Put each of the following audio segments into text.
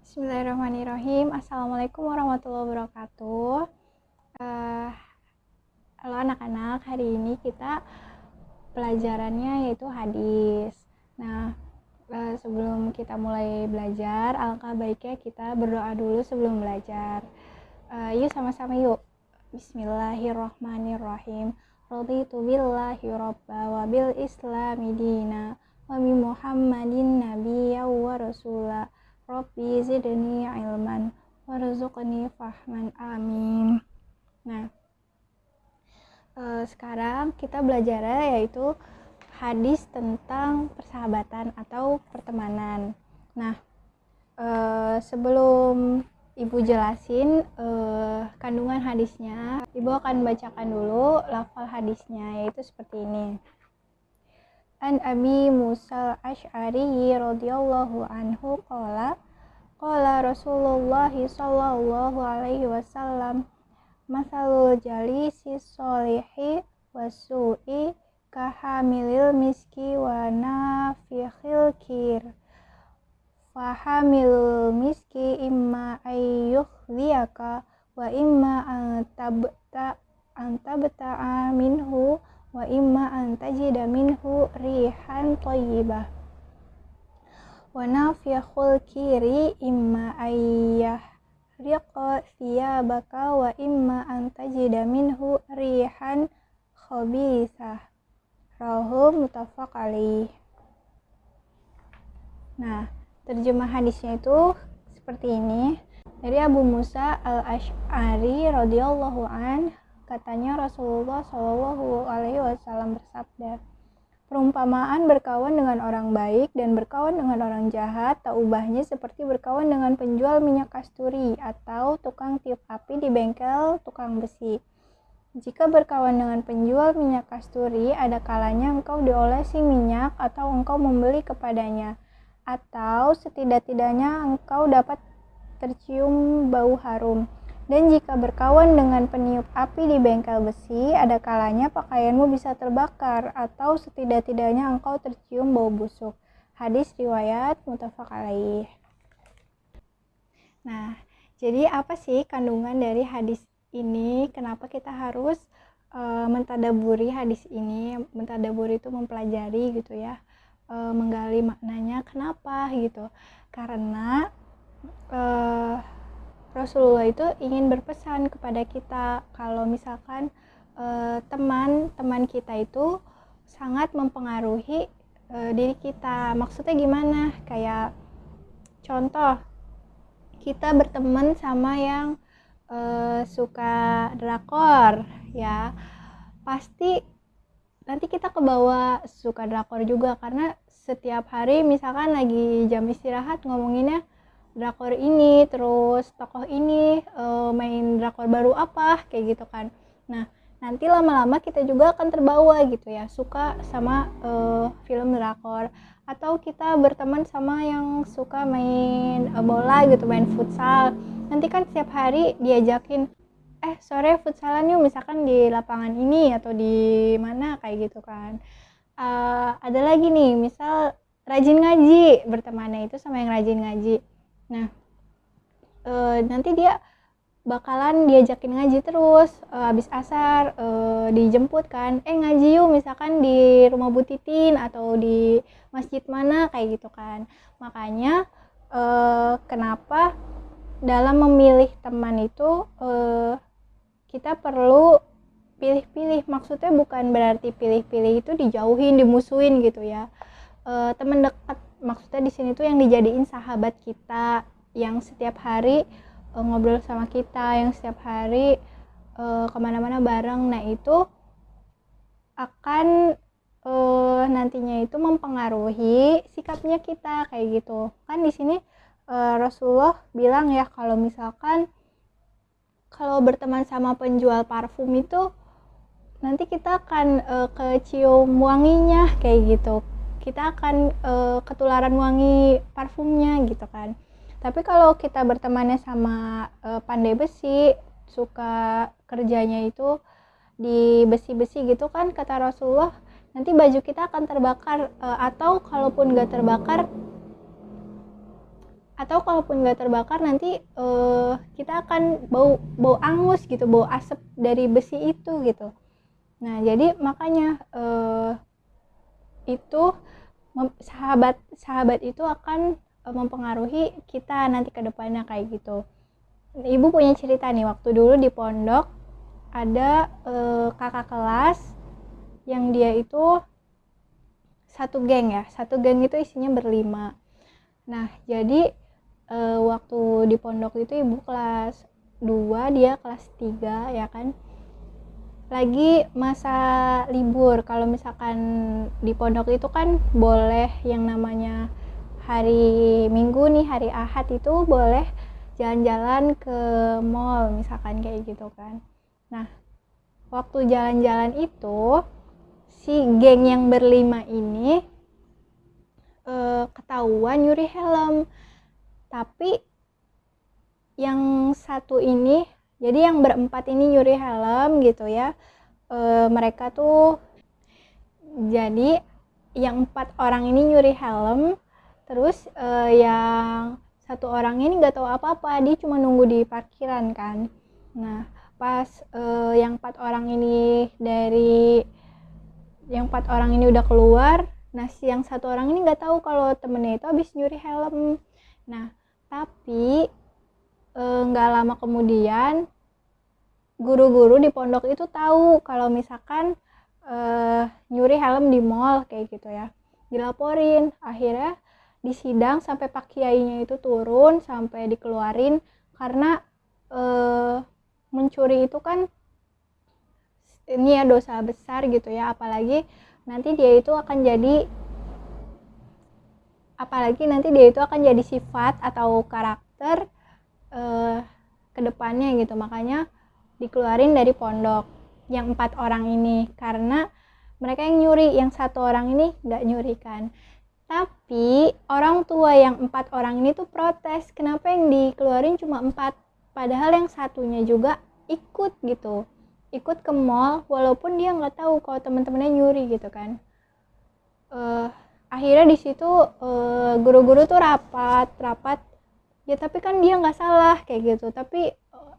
Bismillahirrahmanirrahim. Assalamualaikum warahmatullahi wabarakatuh. Halo anak-anak, hari ini kita pelajarannya yaitu hadis. Nah, sebelum kita mulai belajar, alangkah baiknya kita berdoa dulu sebelum belajar. Yuk sama-sama yuk. Bismillahirrahmanirrahim. Raditu billahi robba wa bil islami dina wa bi Muhammadin nabiyya wa rasula. Rabbi zidni ilman warzuqni fahman, amin. Nah, sekarang kita belajar yaitu hadis tentang persahabatan atau pertemanan. Nah, sebelum Ibu jelasin kandungan hadisnya, Ibu akan bacakan dulu lafal hadisnya, yaitu seperti ini. An Abi Musa al-Asy'ari radhiyallahu anhu qala Rasulullah sallallahu alaihi wasallam masalul jalisi sholihi wasu'i kahamilil miski wa nafikhil kir fahamilul miski imma ayyukhdiyaka wa imma antabta'a minhu wa imma antajida minhu rihan thayyibah wa nafikhul kiri imma ayyahriqa thiyabaka wa imma antajida minhu rihan khabithah rawahu muttafaq alaih. Nah, terjemah hadisnya itu seperti ini. Dari Abu Musa al-Asy'ari radhiyallahu an, katanya Rasulullah Shallallahu alaihi wasallam bersabda, perumpamaan berkawan dengan orang baik dan berkawan dengan orang jahat tak ubahnya seperti berkawan dengan penjual minyak kasturi atau tukang tiup api di bengkel tukang besi. Jika berkawan dengan penjual minyak kasturi, ada kalanya engkau diolesi minyak atau engkau membeli kepadanya, atau setidak-tidaknya engkau dapat tercium bau harum. Dan jika berkawan dengan peniup api di bengkel besi, ada kalanya pakaianmu bisa terbakar, atau setidak-tidaknya engkau tercium bau busuk. Hadis riwayat muttafaq alaih. Nah, jadi apa sih kandungan dari hadis ini? Kenapa kita harus mentadaburi hadis ini? Mentadaburi itu mempelajari gitu ya, menggali maknanya. Kenapa gitu? Karena Rasulullah itu ingin berpesan kepada kita kalau misalkan teman-teman kita itu sangat mempengaruhi diri kita. Maksudnya gimana? Kayak contoh, kita berteman sama yang suka drakor ya, pasti nanti kita kebawa suka drakor juga, karena setiap hari misalkan lagi jam istirahat ngomonginnya drakor ini, terus tokoh ini main drakor baru apa, kayak gitu kan. Nah, nanti lama-lama kita juga akan terbawa gitu ya, suka sama film drakor. Atau kita berteman sama yang suka main bola gitu, main futsal. Nanti kan setiap hari diajakin, sore futsalan yuk, misalkan di lapangan ini atau di mana, kayak gitu kan. Ada lagi nih, misal rajin ngaji, bertemannya itu sama yang rajin ngaji. Nah, nanti dia bakalan diajakin ngaji terus, habis asar dijemput kan, ngaji yuk, misalkan di rumah Bu Titin atau di masjid mana, kayak gitu kan. Makanya kenapa dalam memilih teman itu kita perlu pilih-pilih. Maksudnya bukan berarti pilih-pilih itu dijauhin, dimusuhin gitu ya. Teman dekat maksudnya di sini tuh yang dijadiin sahabat kita, yang setiap hari ngobrol sama kita, yang setiap hari kemana-mana bareng. Nah, itu akan nantinya itu mempengaruhi sikapnya kita, kayak gitu kan. Di sini Rasulullah bilang ya, kalau misalkan kalau berteman sama penjual parfum itu nanti kita akan kecium wanginya, kayak gitu. Kita akan ketularan wangi parfumnya gitu kan. Tapi kalau kita bertemannya sama pandai besi, suka kerjanya itu di besi-besi gitu kan, kata Rasulullah, nanti baju kita akan terbakar, atau kalaupun gak terbakar atau kalaupun nggak terbakar nanti kita akan bau angus gitu, bau asap dari besi itu gitu. Nah jadi makanya itu sahabat itu akan mempengaruhi kita nanti ke depannya kayak gitu. Ibu punya cerita nih, waktu dulu di pondok ada kakak kelas yang dia itu satu geng itu isinya berlima. Nah jadi waktu di pondok itu ibu kelas 2, dia kelas 3 ya kan, lagi masa libur. Kalau misalkan di pondok itu kan boleh yang namanya hari Minggu nih, hari Ahad itu boleh jalan-jalan ke mall misalkan kayak gitu kan. Nah waktu jalan-jalan itu si geng yang berlima ini ketahuan nyuri helm. Tapi yang satu ini, jadi yang berempat ini nyuri helm gitu ya, mereka tuh, jadi yang 4 orang ini nyuri helm, terus yang satu orang ini nggak tahu apa-apa, dia cuma nunggu di parkiran kan. Nah pas yang 4 orang ini udah keluar, nah si yang satu orang ini nggak tahu kalau temennya itu habis nyuri helm. Nah tapi nggak lama kemudian guru-guru di pondok itu tahu kalau misalkan nyuri helm di mall kayak gitu ya, dilaporin. Akhirnya disidang sampai pak kiainya itu turun sampai dikeluarin, karena mencuri itu kan ini ya dosa besar gitu ya, apalagi nanti dia itu akan jadi sifat atau karakter kedepannya gitu. Makanya dikeluarin dari pondok yang 4 orang ini, karena mereka yang nyuri, yang satu orang ini nggak nyuri kan. Tapi orang tua yang 4 orang ini tuh protes, kenapa yang dikeluarin cuma 4, padahal yang satunya juga ikut gitu, ikut ke mall walaupun dia nggak tahu kalau teman-temannya nyuri gitu kan. Akhirnya di situ guru-guru tuh rapat ya, tapi kan dia nggak salah kayak gitu, tapi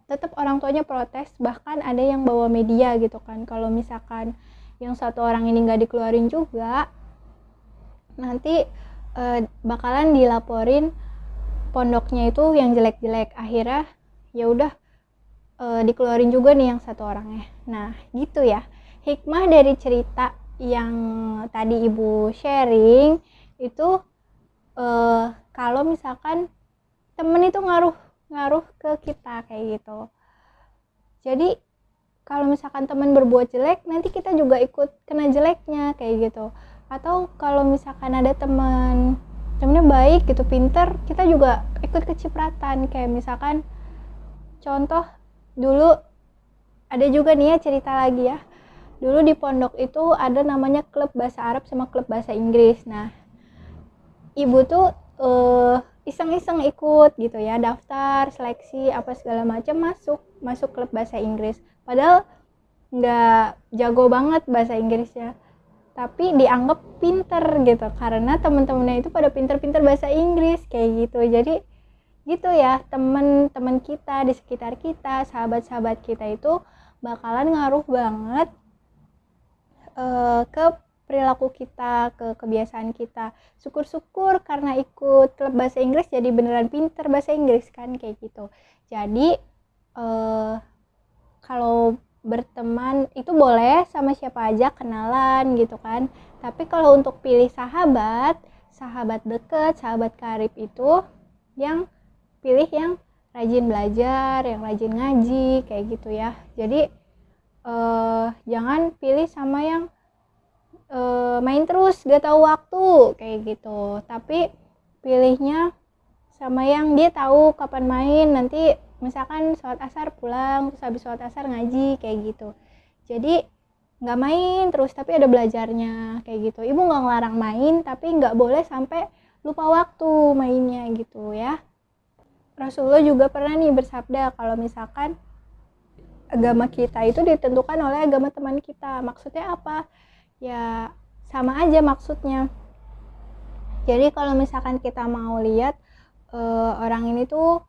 tetap orang tuanya protes. Bahkan ada yang bawa media gitu kan, kalau misalkan yang satu orang ini nggak dikeluarin juga, nanti bakalan dilaporin pondoknya itu yang jelek-jelek. Akhirnya ya udah dikeluarin juga nih yang satu orangnya. Nah gitu ya, hikmah dari cerita yang tadi ibu sharing itu, kalau misalkan temen itu ngaruh ke kita kayak gitu. Jadi kalau misalkan teman berbuat jelek, nanti kita juga ikut kena jeleknya kayak gitu. Atau kalau misalkan ada temennya baik gitu, pinter, kita juga ikut kecipratan. Kayak misalkan contoh, dulu ada juga nih ya cerita lagi ya, dulu di pondok itu ada namanya klub bahasa Arab sama klub bahasa Inggris. Nah ibu tuh iseng-iseng ikut gitu ya, daftar seleksi apa segala macam, masuk klub bahasa Inggris, padahal nggak jago banget bahasa Inggrisnya, tapi dianggap pinter gitu karena teman-temannya itu pada pinter-pinter bahasa Inggris kayak gitu. Jadi gitu ya, teman-teman kita di sekitar kita, sahabat-sahabat kita itu bakalan ngaruh banget ke perilaku kita, ke kebiasaan kita. Syukur-syukur karena ikut klub bahasa Inggris jadi beneran pinter bahasa Inggris kan kayak gitu. Jadi kalau berteman itu boleh sama siapa aja, kenalan gitu kan. Tapi kalau untuk pilih sahabat deket, sahabat karib itu yang pilih yang rajin belajar, yang rajin ngaji kayak gitu ya. Jadi jangan pilih sama yang main terus gak tahu waktu kayak gitu, tapi pilihnya sama yang dia tahu kapan main. Nanti misalkan sholat asar pulang, terus habis sholat asar ngaji kayak gitu. Jadi nggak main terus tapi ada belajarnya kayak gitu. Ibu nggak ngelarang main, tapi nggak boleh sampai lupa waktu mainnya gitu ya. Rasulullah juga pernah nih bersabda kalau misalkan agama kita itu ditentukan oleh agama teman kita. Maksudnya apa? Ya sama aja maksudnya. Jadi kalau misalkan kita mau lihat orang ini tuh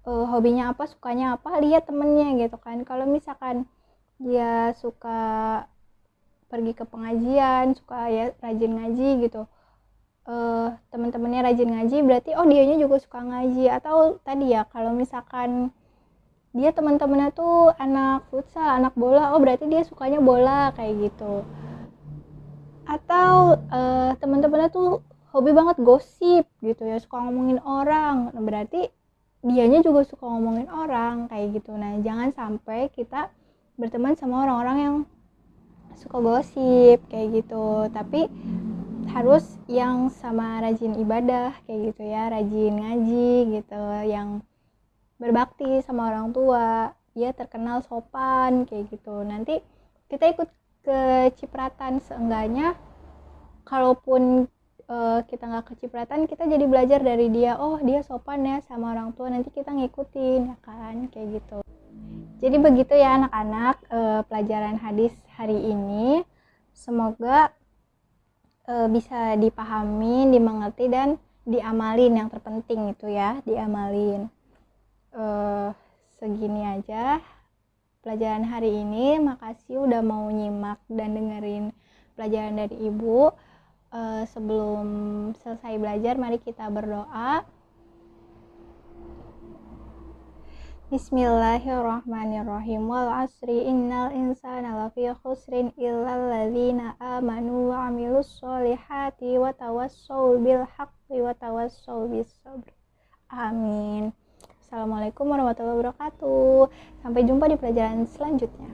hobinya apa, sukanya apa, lihat temennya gitu kan. Kalau misalkan dia suka pergi ke pengajian, suka ya rajin ngaji gitu, teman-temannya rajin ngaji, berarti oh dianya juga suka ngaji. Atau tadi ya, kalau misalkan dia teman-temannya tuh anak futsal, anak bola, oh berarti dia sukanya bola kayak gitu. Atau teman-temannya tuh hobi banget gosip gitu ya, suka ngomongin orang, nah, berarti dianya juga suka ngomongin orang kayak gitu. Nah, jangan sampai kita berteman sama orang-orang yang suka gosip kayak gitu, tapi harus yang sama rajin ibadah kayak gitu ya, rajin ngaji gitu, yang berbakti sama orang tua, dia terkenal sopan kayak gitu. Nanti kita ikut kecipratan, seenggaknya kalaupun kita nggak kecipratan, kita jadi belajar dari dia, oh dia sopan ya sama orang tua, nanti kita ngikutin ya kan, kayak gitu. Jadi begitu ya anak-anak, pelajaran hadis hari ini, semoga bisa dipahami, dimengerti, dan diamalin. Yang terpenting itu ya, diamalin. Segini aja pelajaran hari ini. Makasih udah mau nyimak dan dengerin pelajaran dari Ibu. Sebelum selesai belajar, mari kita berdoa. Bismillahirrahmanirrahim. Wal asri innal insana lafi khusrin illal ladzina amanu wa amilus solihati wa tawassau bil haqqi wa tawassau bis sabr. Amin. Assalamualaikum warahmatullahi wabarakatuh. Sampai jumpa di pelajaran selanjutnya.